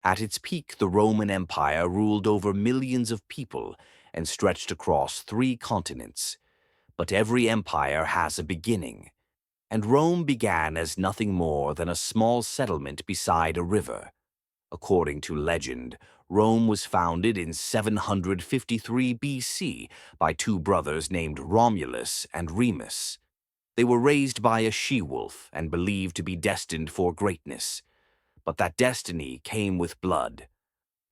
At its peak, the Roman Empire ruled over millions of people and stretched across 3 continents. But every empire has a beginning, and Rome began as nothing more than a small settlement beside a river. According to legend, Rome was founded in 753 BC by 2 brothers named Romulus and Remus. They were raised by a she-wolf and believed to be destined for greatness. But that destiny came with blood.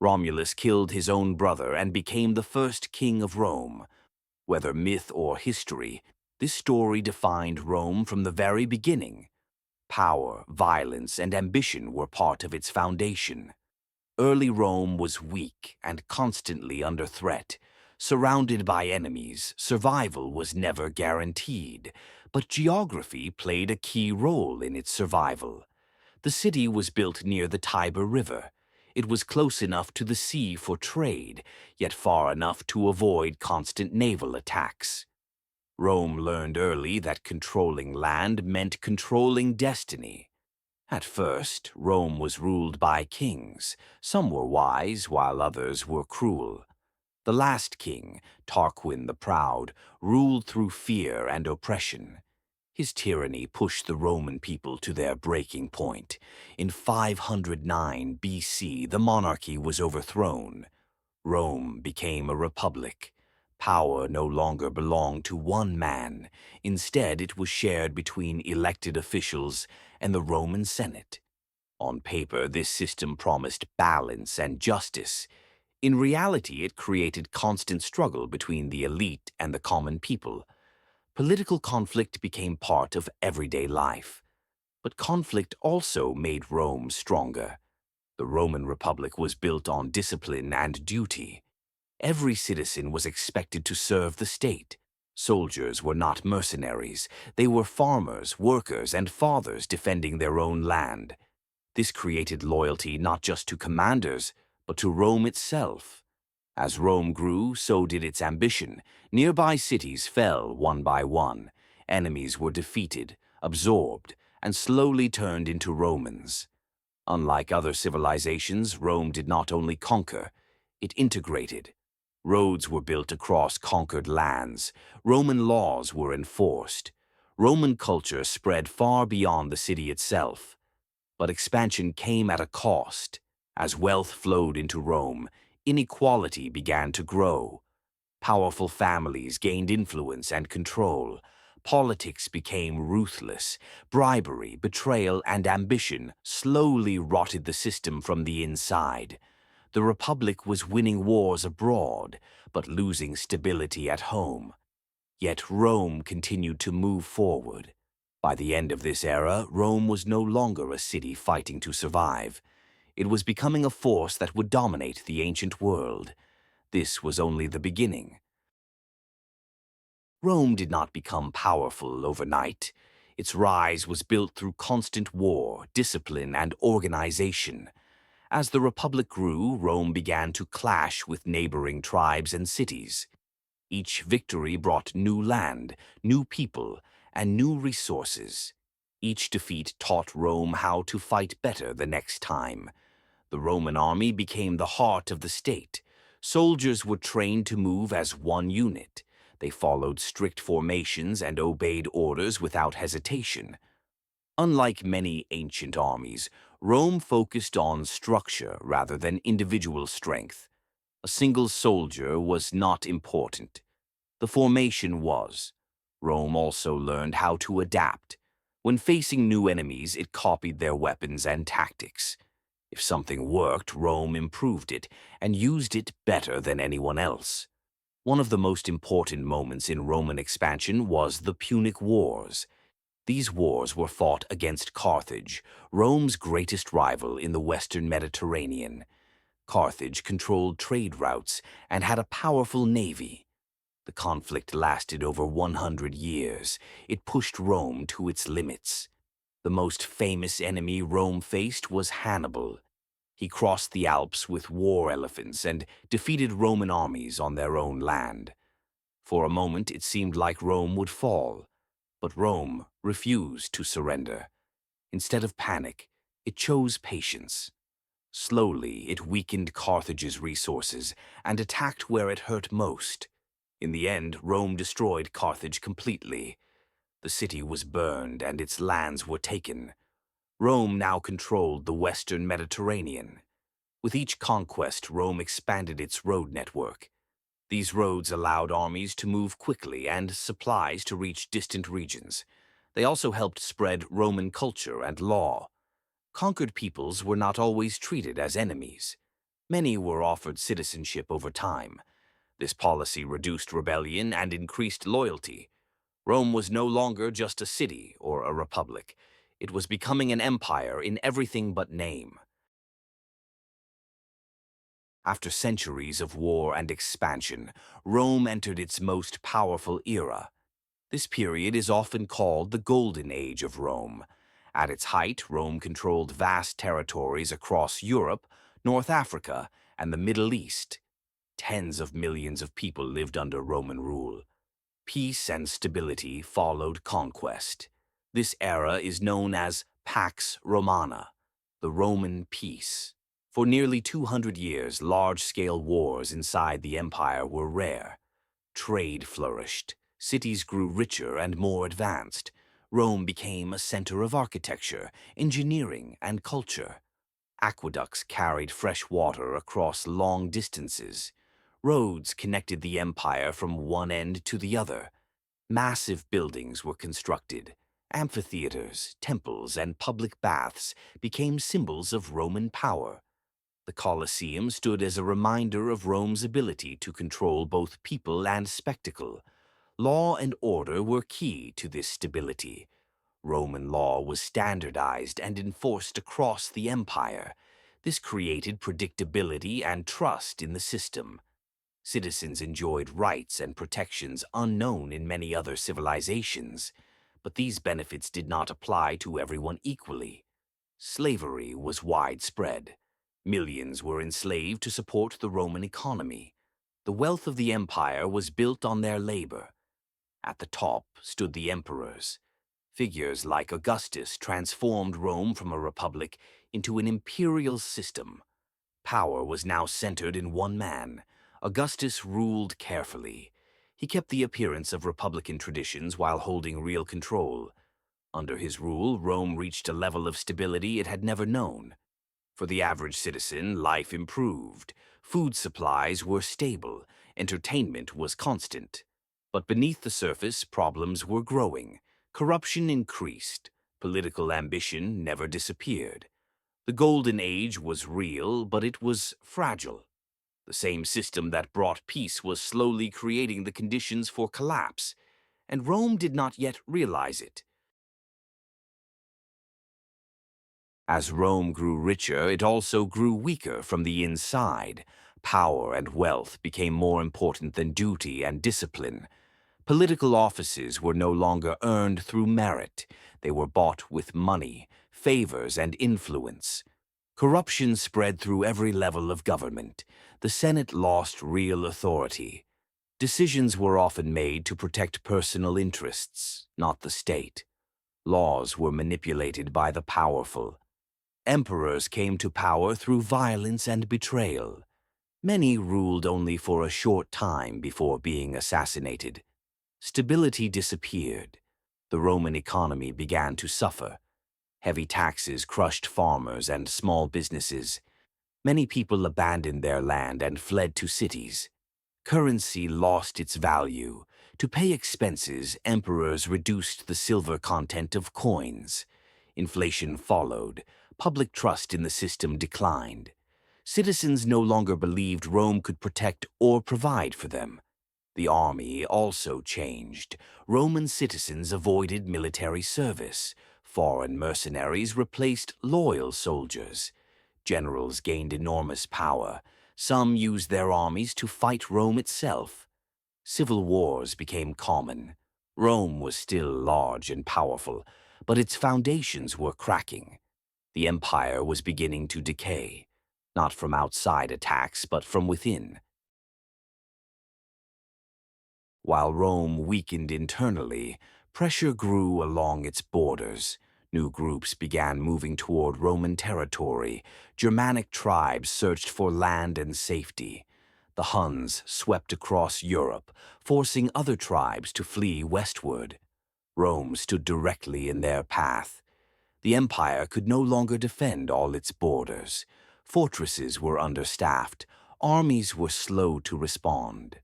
Romulus killed his own brother and became the first king of Rome. Whether myth or history, this story defined Rome from the very beginning. Power, violence, and ambition were part of its foundation. Early Rome was weak and constantly under threat. Surrounded by enemies, survival was never guaranteed, but geography played a key role in its survival. The city was built near the Tiber River. It was close enough to the sea for trade, yet far enough to avoid constant naval attacks. Rome learned early that controlling land meant controlling destiny. At first, Rome was ruled by kings. Some were wise, while others were cruel. The last king, Tarquin the Proud, ruled through fear and oppression. His tyranny pushed the Roman people to their breaking point. In 509 BC, the monarchy was overthrown. Rome became a republic. Power no longer belonged to one man. Instead, it was shared between elected officials and the Roman Senate. On paper, this system promised balance and justice. In reality, it created constant struggle between the elite and the common people. Political conflict became part of everyday life. But conflict also made Rome stronger. The Roman Republic was built on discipline and duty. Every citizen was expected to serve the state. Soldiers were not mercenaries. They were farmers, workers, and fathers defending their own land. This created loyalty not just to commanders, but to Rome itself. As Rome grew, so did its ambition. Nearby cities fell one by one. Enemies were defeated, absorbed, and slowly turned into Romans. Unlike other civilizations, Rome did not only conquer, it integrated. Roads were built across conquered lands. Roman laws were enforced. Roman culture spread far beyond the city itself. But expansion came at a cost. As wealth flowed into Rome, inequality began to grow. Powerful families gained influence and control. Politics became ruthless. Bribery, betrayal, and ambition slowly rotted the system from the inside. The Republic was winning wars abroad, but losing stability at home. Yet Rome continued to move forward. By the end of this era, Rome was no longer a city fighting to survive. It was becoming a force that would dominate the ancient world. This was only the beginning. Rome did not become powerful overnight. Its rise was built through constant war, discipline, and organization. As the Republic grew, Rome began to clash with neighboring tribes and cities. Each victory brought new land, new people, and new resources. Each defeat taught Rome how to fight better the next time. The Roman army became the heart of the state. Soldiers were trained to move as one unit. They followed strict formations and obeyed orders without hesitation. Unlike many ancient armies, Rome focused on structure rather than individual strength. A single soldier was not important. The formation was. Rome also learned how to adapt. When facing new enemies, it copied their weapons and tactics. If something worked, Rome improved it and used it better than anyone else. One of the most important moments in Roman expansion was the Punic Wars. These wars were fought against Carthage, Rome's greatest rival in the western Mediterranean. Carthage controlled trade routes and had a powerful navy. The conflict lasted over 100 years. It pushed Rome to its limits. The most famous enemy Rome faced was Hannibal. He crossed the Alps with war elephants and defeated Roman armies on their own land. For a moment, it seemed like Rome would fall, but Rome refused to surrender. Instead of panic, it chose patience. Slowly, it weakened Carthage's resources and attacked where it hurt most. In the end, Rome destroyed Carthage completely. The city was burned and its lands were taken. Rome now controlled the western Mediterranean. With each conquest, Rome expanded its road network. These roads allowed armies to move quickly and supplies to reach distant regions. They also helped spread Roman culture and law. Conquered peoples were not always treated as enemies. Many were offered citizenship over time. This policy reduced rebellion and increased loyalty. Rome was no longer just a city or a republic. It was becoming an empire in everything but name. After centuries of war and expansion, Rome entered its most powerful era. This period is often called the Golden Age of Rome. At its height, Rome controlled vast territories across Europe, North Africa, and the Middle East. Tens of millions of people lived under Roman rule. Peace and stability followed conquest. This era is known as Pax Romana, the Roman peace. For nearly 200 years, large-scale wars inside the empire were rare. Trade flourished, cities grew richer and more advanced. Rome became a center of architecture, engineering, and culture. Aqueducts carried fresh water across long distances. Roads connected the empire from one end to the other. Massive buildings were constructed. Amphitheaters, temples, and public baths became symbols of Roman power. The Colosseum stood as a reminder of Rome's ability to control both people and spectacle. Law and order were key to this stability. Roman law was standardized and enforced across the empire. This created predictability and trust in the system. Citizens enjoyed rights and protections unknown in many other civilizations, but these benefits did not apply to everyone equally. Slavery was widespread. Millions were enslaved to support the Roman economy. The wealth of the empire was built on their labor. At the top stood the emperors. Figures like Augustus transformed Rome from a republic into an imperial system. Power was now centered in one man. Augustus ruled carefully. He kept the appearance of republican traditions while holding real control. Under his rule, Rome reached a level of stability it had never known. For the average citizen, life improved. Food supplies were stable. Entertainment was constant. But beneath the surface, problems were growing. Corruption increased. Political ambition never disappeared. The Golden Age was real, but it was fragile. The same system that brought peace was slowly creating the conditions for collapse, and Rome did not yet realize it. As Rome grew richer, it also grew weaker from the inside. Power and wealth became more important than duty and discipline. Political offices were no longer earned through merit. They were bought with money, favors, and influence. Corruption spread through every level of government. The Senate lost real authority. Decisions were often made to protect personal interests, not the state. Laws were manipulated by the powerful. Emperors came to power through violence and betrayal. Many ruled only for a short time before being assassinated. Stability disappeared. The Roman economy began to suffer. Heavy taxes crushed farmers and small businesses. Many people abandoned their land and fled to cities. Currency lost its value. To pay expenses, emperors reduced the silver content of coins. Inflation followed. Public trust in the system declined. Citizens no longer believed Rome could protect or provide for them. The army also changed. Roman citizens avoided military service. Foreign mercenaries replaced loyal soldiers. Generals gained enormous power. Some used their armies to fight Rome itself. Civil wars became common. Rome was still large and powerful, but its foundations were cracking. The empire was beginning to decay, not from outside attacks, but from within. While Rome weakened internally, pressure grew along its borders. New groups began moving toward Roman territory. Germanic tribes searched for land and safety. The Huns swept across Europe, forcing other tribes to flee westward. Rome stood directly in their path. The empire could no longer defend all its borders. Fortresses were understaffed. Armies were slow to respond.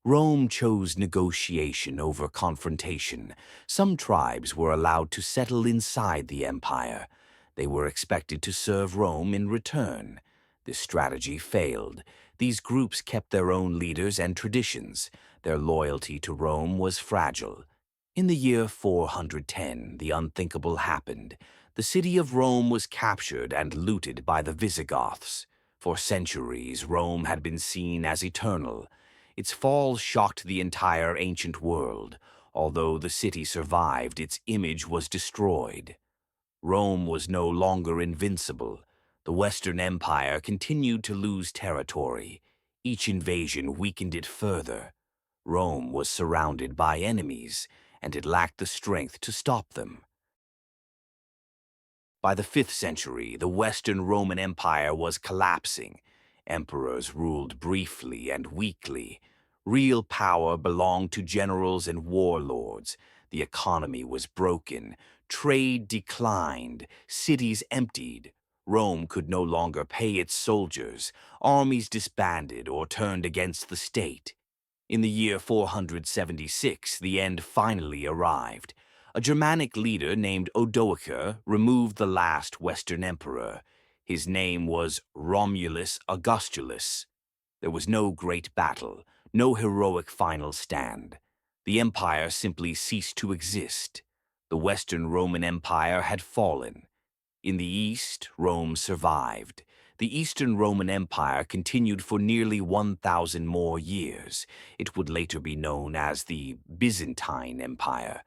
Rome chose negotiation over confrontation. Some tribes were allowed to settle inside the empire. They were expected to serve Rome in return. This strategy failed. These groups kept their own leaders and traditions. Their loyalty to Rome was fragile. In the year 410, the unthinkable happened. The city of Rome was captured and looted by the Visigoths. For centuries, Rome had been seen as eternal. Its fall shocked the entire ancient world. Although the city survived, its image was destroyed. Rome was no longer invincible. The Western Empire continued to lose territory. Each invasion weakened it further. Rome was surrounded by enemies, and it lacked the strength to stop them. By the 5th century, the Western Roman Empire was collapsing. Emperors ruled briefly and weakly. Real power belonged to generals and warlords. The economy was broken. Trade declined. Cities emptied. Rome could no longer pay its soldiers. Armies disbanded or turned against the state. In the year 476, the end finally arrived. A Germanic leader named Odoacer removed the last Western emperor. His name was Romulus Augustulus. There was no great battle, no heroic final stand. The empire simply ceased to exist. The Western Roman Empire had fallen. In the East, Rome survived. The Eastern Roman Empire continued for nearly 1,000 more years. It would later be known as the Byzantine Empire.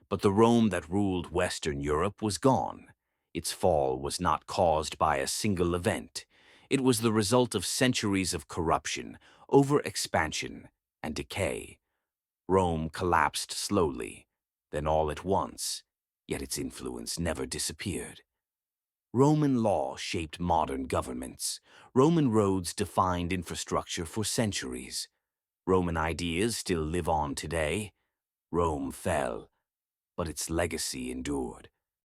But the Rome that ruled Western Europe was gone. Its fall was not caused by a single event. It was the result of centuries of corruption, overexpansion, and decay. Rome collapsed slowly, then all at once, yet its influence never disappeared. Roman law shaped modern governments. Roman roads defined infrastructure for centuries. Roman ideas still live on today. Rome fell, but its legacy endured.